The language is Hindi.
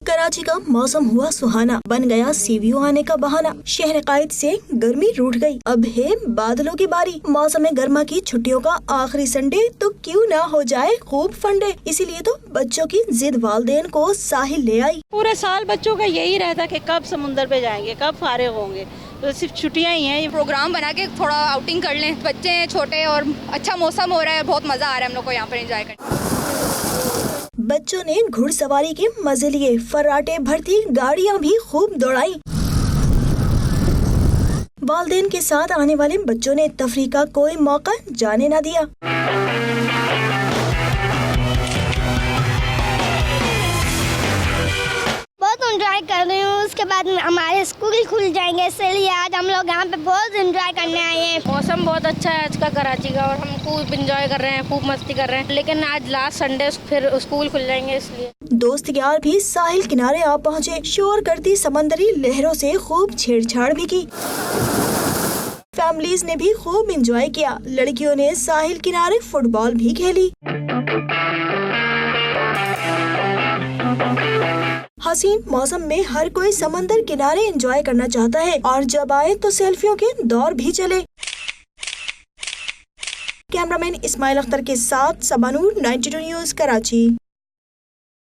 कराची का मौसम हुआ सुहाना, बन गया सीवियों आने का बहाना। शहर कायद से गर्मी रूठ गई, अब है बादलों की बारी। मौसम गर्मा की छुट्टियों का आखिरी संडे, तो क्यों ना हो जाए खूब फंडे। इसीलिए तो बच्चों की जिद वालिदैन को साहिल ले आई। पूरे साल बच्चों का यही रहता कि कब समुंदर पे जाएंगे, कब फारिग होंगे, तो सिर्फ छुट्टियां ही हैं। ये प्रोग्राम बना के थोड़ा आउटिंग कर लें, बच्चे हैं छोटे और अच्छा मौसम हो रहा है, बहुत मजा आ रहा है हम लोग को यहाँ पर एंजॉय करने। बच्चों ने घुड़सवारी के मजे लिए, फर्राटे भरती गाड़ियां भी खूब दौड़ाई। वालिदैन के साथ आने वाले बच्चों ने तफरीह का कोई मौका जाने न दिया। बहुत एंजॉय कर रही हूँ। उसके बाद हमारे स्कूल खुल जाएंगे, इसलिए आज हम लोग यहाँ पे बहुत एंजॉय करने आए हैं। मौसम बहुत अच्छा है आज का कराची का, और हम खूब एंजॉय कर रहे हैं, खूब मस्ती कर रहे हैं। लेकिन आज लास्ट संडे, फिर स्कूल खुल जाएंगे, इसलिए दोस्त यार भी साहिल किनारे आ पहुँचे। शोर करती समंदरी लहरों से खूब छेड़छाड़ भी की। फैमिलीज ने भी खूब एंजॉय किया। लड़कियों ने साहिल किनारे फुटबॉल भी खेली। हसीन मौसम में हर कोई समंदर किनारे एंजॉय करना चाहता है, और जब आए तो सेल्फियों के दौर भी चले। कैमरामैन इस्माइल अख्तर के साथ सबा नूर, 92 न्यूज़, कराची।